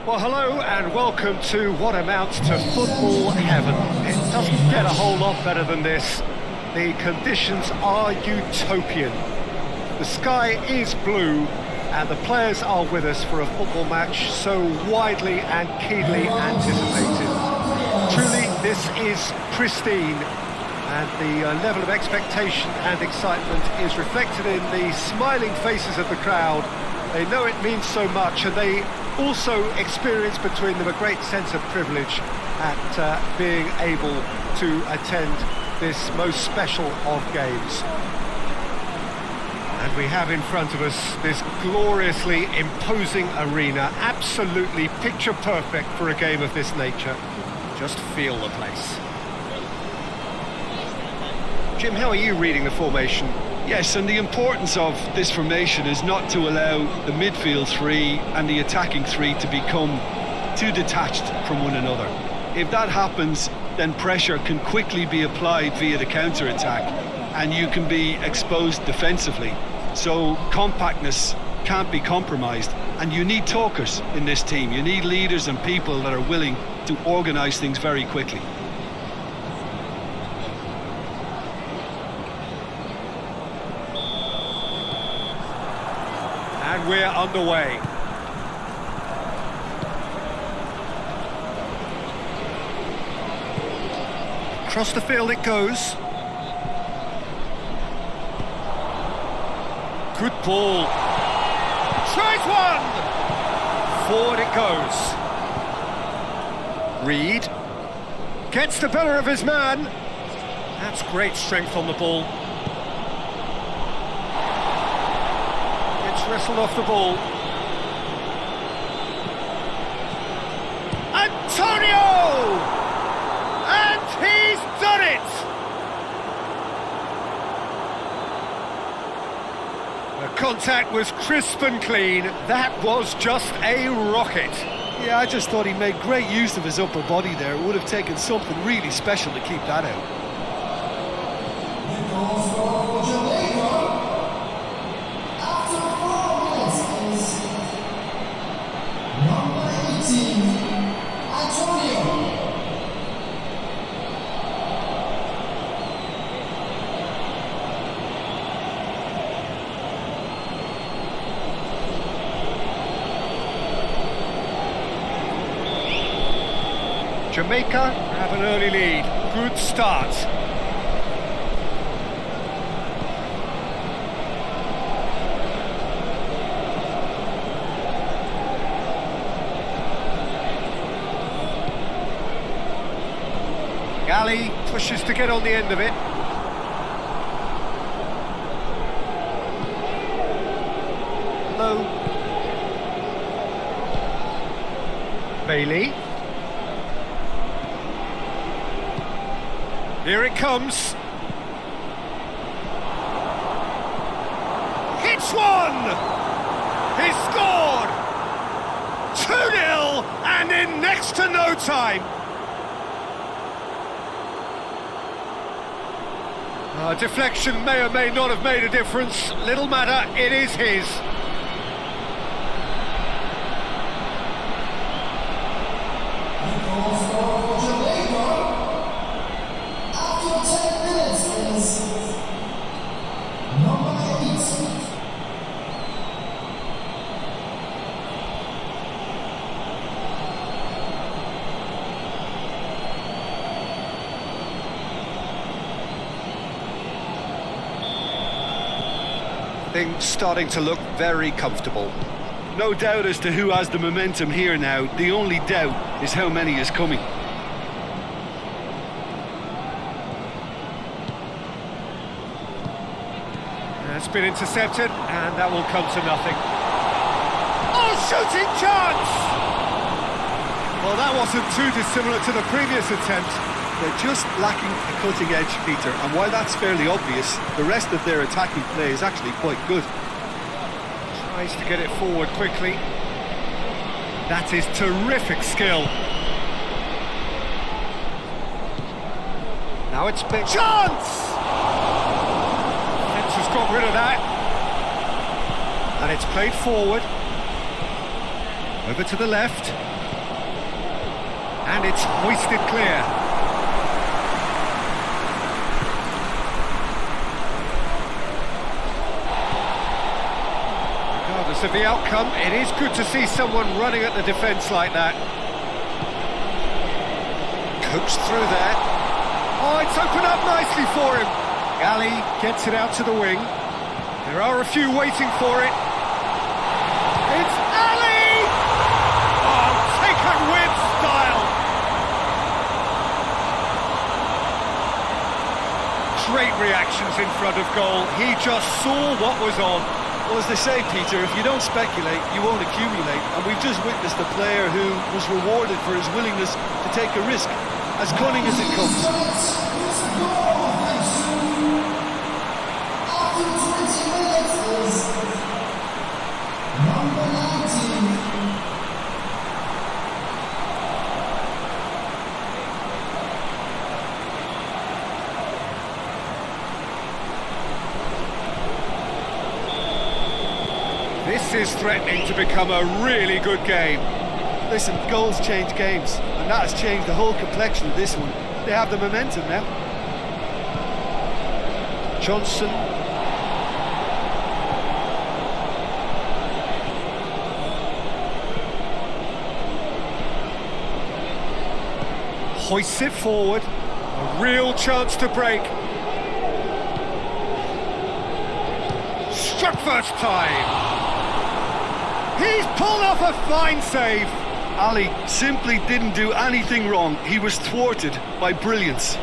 Well, hello and welcome to what amounts to football heaven. It doesn't get a whole lot better than this. The conditions are utopian. The sky is blue and the players are with us for a football match so widely and keenly anticipated. Truly, this is pristine, and the level of expectation and excitement is reflected in the smiling faces of the crowd. They know it means so much, and they also experience between them a great sense of privilege at being able to attend this most special of games. And we have in front of us this gloriously imposing arena, absolutely picture perfect for a game of this nature. Just feel the place. Jim, how are you reading the formation? Yes, and the importance of this formation is not to allow the midfield three and the attacking three to become too detached from one another. If that happens, then pressure can quickly be applied via the counter-attack and you can be exposed defensively. So compactness can't be compromised, and you need talkers in this team. You need leaders and people that are willing to organise things very quickly. And we're underway. Across the field it goes. Good ball. Tries one! Forward it goes. Reed gets the better of his man. That's great strength on the ball. Wrestled off the ball. Antonio! And he's done it! The contact was crisp and clean. That was just a rocket. Yeah, I just thought he made great use of his upper body there. It would have taken something really special to keep that out. Jamaica have an early lead. Good start. Galley pushes to get on the end of it. Low. Bailey. Here it comes. Hits one! He scored! 2-0 and in next to no time. Deflection may or may not have made a difference. Little matter, it is his. Things starting to look very comfortable. No doubt as to who has the momentum here now. The only doubt is how many is coming. It's been intercepted, and that will come to nothing. Oh, shooting chance! Well, that wasn't too dissimilar to the previous attempt. They're just lacking a cutting edge, Peter, and while that's fairly obvious, the rest of their attacking play is actually quite good. Tries to get it forward quickly. That is terrific skill. Now it's big chance! Fence has got rid of that. And it's played forward. Over to the left. And it's hoisted clear. Regardless of the outcome, it is good to see someone running at the defence like that. Coaxed through there. Oh, it's opened up nicely for him. Ali gets it out to the wing. There are a few waiting for it. It's Ali! Oh, taken with style. Great reactions in front of goal. He just saw what was on. Well, as they say, Peter, if you don't speculate, you won't accumulate. And we've just witnessed a player who was rewarded for his willingness to take a risk, as cunning as it comes. This is threatening to become a really good game. Listen, goals change games, and that has changed the whole complexion of this one. They have the momentum now. Johnson. Hoists it forward. A real chance to break. Struck first time. He's pulled off a fine save. Ali simply didn't do anything wrong. He was thwarted by brilliance.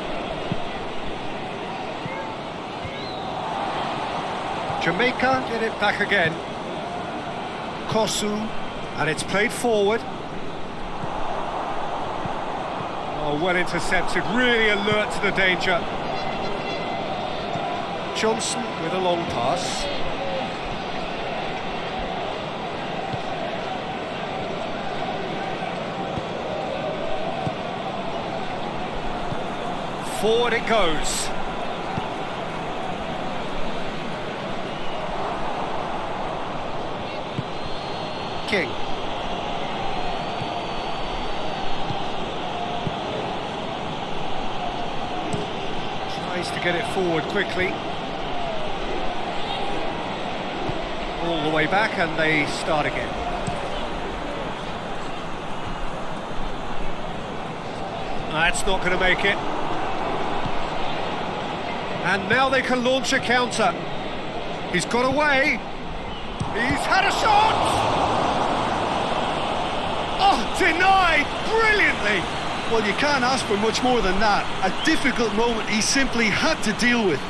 Jamaica get it back again. Kosu, and it's played forward. Oh, well intercepted, really alert to the danger. Johnson with a long pass. Forward it goes. King. Tries to get it forward quickly. All the way back, and they start again. That's not going to make it. And now they can launch a counter. He's got away. He's had a shot! Oh, denied brilliantly! Well, you can't ask for much more than that. A difficult moment he simply had to deal with.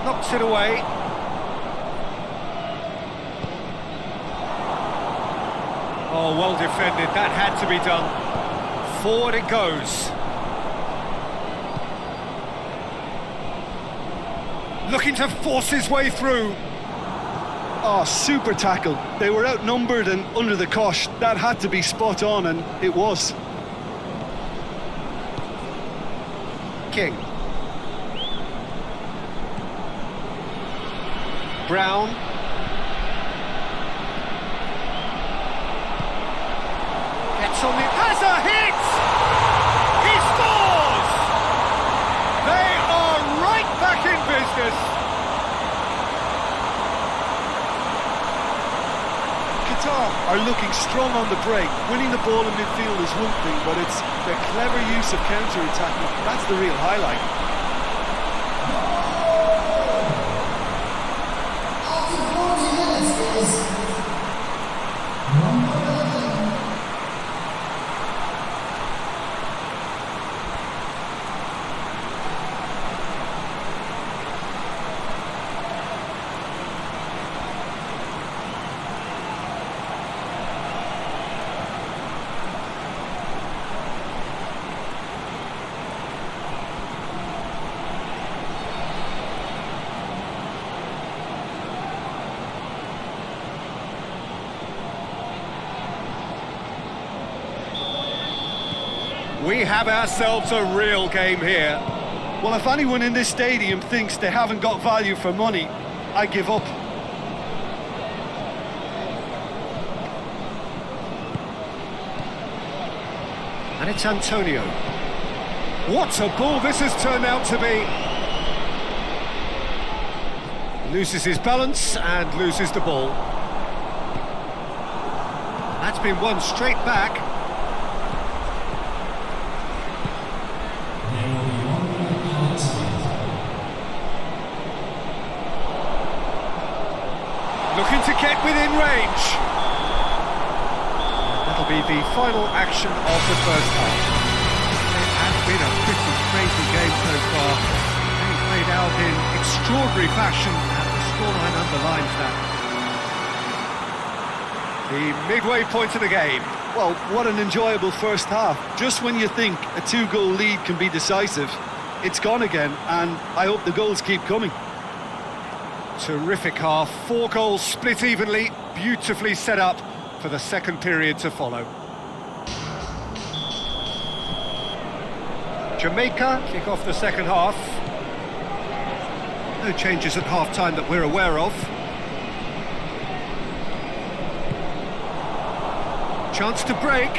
Knocks it away. Oh, well defended. That had to be done. Forward it goes. Looking to force his way through. Oh, super tackle. They were outnumbered and under the cosh. That had to be spot on, and it was. King. Brown. Gets on the... Has a hit! He scores! They are right back in business. Qatar are looking strong on the break. Winning the ball in midfield is one thing, but it's the clever use of counter-attacking. That's the real highlight. We have ourselves a real game here. Well, if anyone in this stadium thinks they haven't got value for money, I give up. And it's Antonio. What a ball this has turned out to be. Loses his balance and loses the ball. That's been won straight back. Looking to get within range. That'll be the final action of the first half. It has been a pretty crazy game so far. They played out in extraordinary fashion, and the scoreline underlines that. The midway point of the game. Well, what an enjoyable first half. Just when you think a two-goal lead can be decisive, it's gone again, and I hope the goals keep coming. Terrific half, 4 goals split evenly, beautifully set up for the second period to follow. Jamaica kick off the second half. No changes at half-time that we're aware of. Chance to break.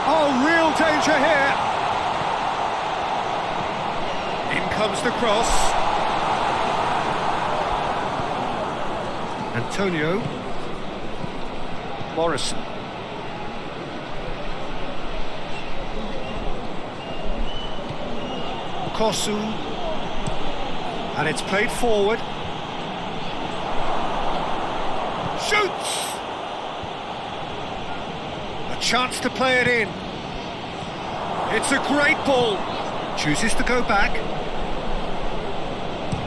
Oh, real danger here. In comes the cross. Antonio. Morrison. Kosu. And it's played forward. Shoots! A chance to play it in. It's a great ball. Chooses to go back.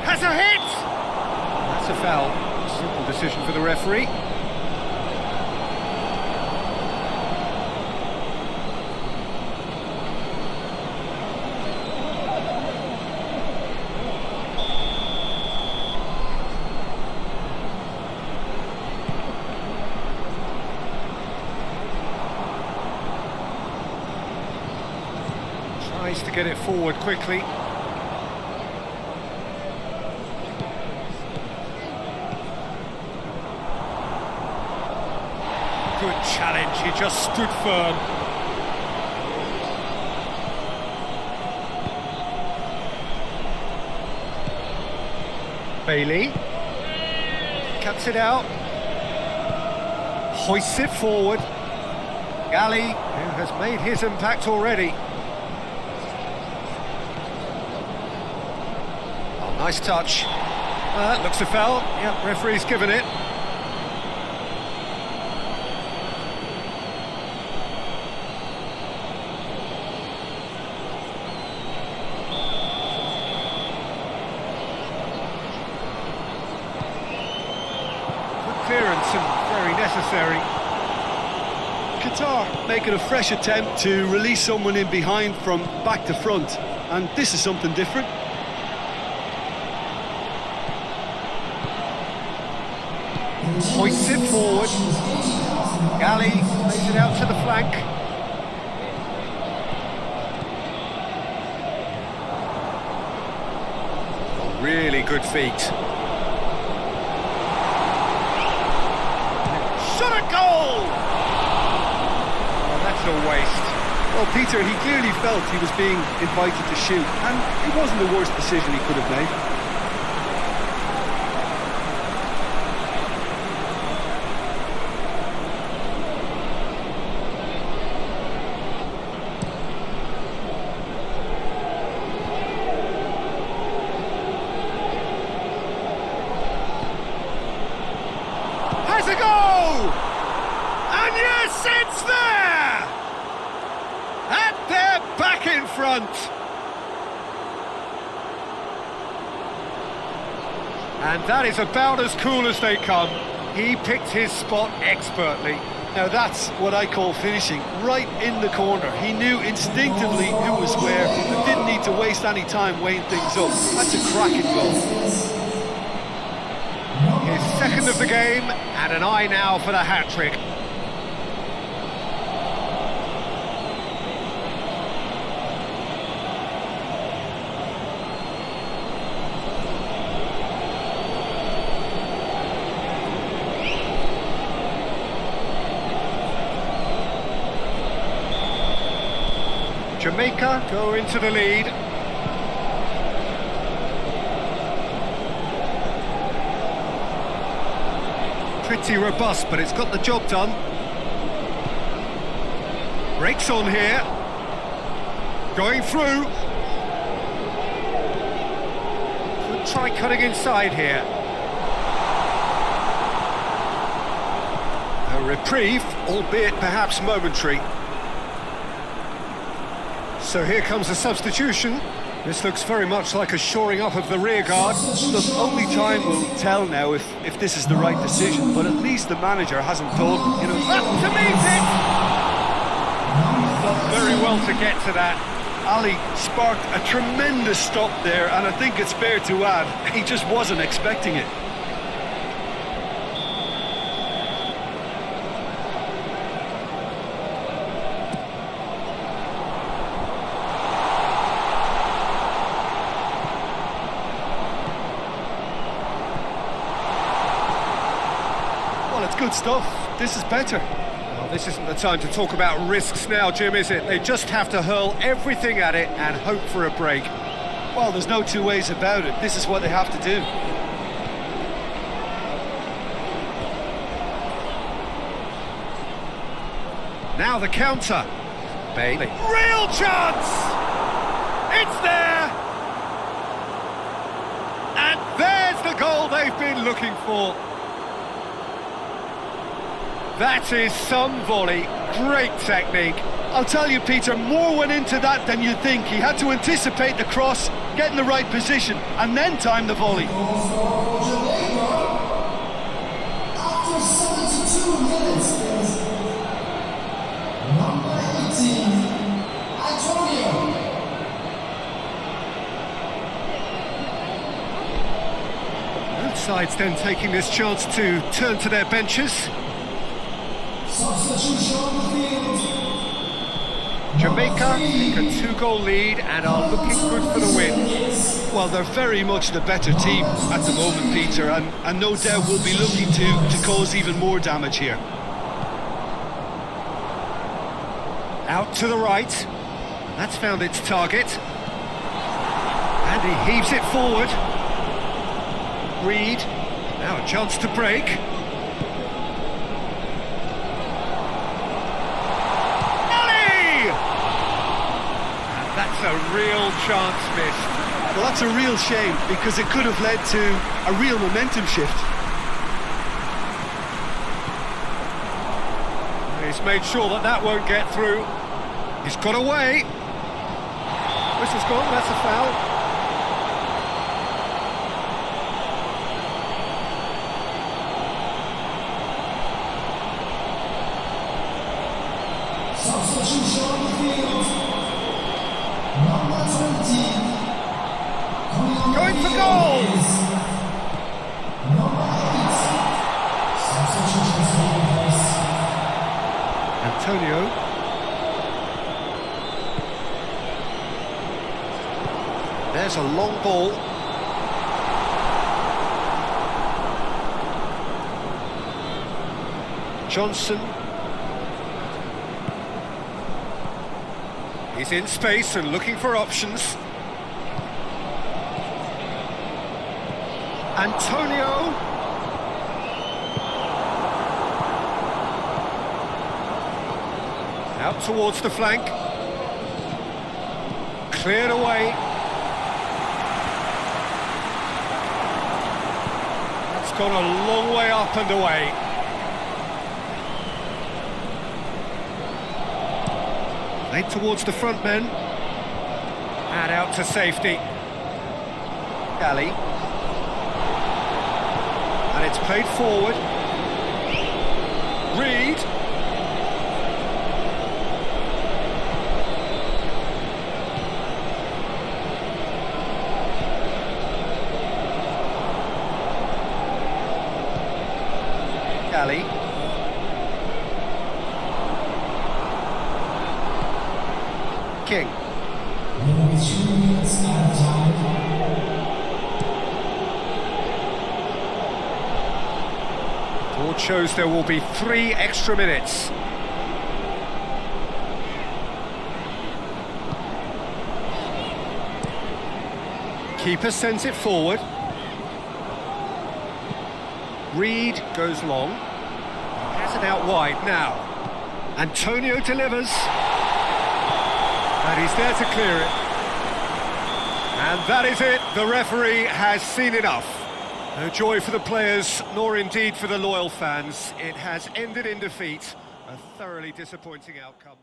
Has a hit! That's a foul. Simple decision for the referee. Tries to get it forward quickly. Good challenge, he just stood firm. Bailey cuts it out, hoists it forward. Galley, who has made his impact already. Oh, nice touch. That looks a foul. Yep, referee's given it. Clearance and very necessary. Qatar making a fresh attempt to release someone in behind from back to front, and this is something different. Hoists it forward. Galley plays it out to the flank. Oh, really good feet. Shot a goal! Oh, that's a waste. Well, Peter, he clearly felt he was being invited to shoot, and it wasn't the worst decision he could have made. Has a goal! And yes, it's there! And they're back in front. And that is about as cool as they come. He picked his spot expertly. Now that's what I call finishing, right in the corner. He knew instinctively who was where and didn't need to waste any time weighing things up. That's a cracking goal. His second of the game, and an eye now for the hat-trick. Jamaica go into the lead. Pretty robust, but it's got the job done. Breaks on here. Going through. Could try cutting inside here. A reprieve, albeit perhaps momentary. So here comes a substitution. This looks very much like a shoring up of the rear guard. Look, only time will tell now if this is the right decision, but at least the manager hasn't told him, you know. Up to meet it! Done very well to get to that. Ali sparked a tremendous stop there, and I think it's fair to add, he just wasn't expecting it. Good stuff. This is better. Well, this isn't the time to talk about risks now, Jim, is it? They just have to hurl everything at it and hope for a break. Well, there's no two ways about it. This is what they have to do. Now the counter. Bailey. Real chance! It's there! And there's the goal they've been looking for. That is some volley. Great technique. I'll tell you, Peter, more went into that than you think. He had to anticipate the cross, get in the right position, and then time the volley. After 72 minutes, number 18, Antonio. Both sides then taking this chance to turn to their benches. Substitution on the field. Jamaica take a 2-goal lead and are looking good for the win. Well, they're very much the better team at the moment, Peter, and no doubt will be looking to cause even more damage here. Out to the right. That's found its target. And he heaves it forward. Reed. Now a chance to break. That's a real chance missed. Well, that's a real shame, because it could have led to a real momentum shift. He's made sure that that won't get through. He's got away. Whistle's gone, that's a foul. Substitution on the field. Number 20. Going for goal! Number 8. Substitution taking place. Antonio. There's a long ball. Johnson. He's in space and looking for options. Antonio. Out towards the flank. Cleared away. That's gone a long way up and away. Played towards the front men. And out to safety. Ali. And it's played forward. Reed. tally. King. There will be 2 minutes at time. Board shows there will be 3 extra minutes. Keeper sends it forward. Reed goes long. Has it out wide now. Antonio delivers. And he's there to clear it. And that is it. The referee has seen enough. No joy for the players, nor indeed for the loyal fans. It has ended in defeat. A thoroughly disappointing outcome.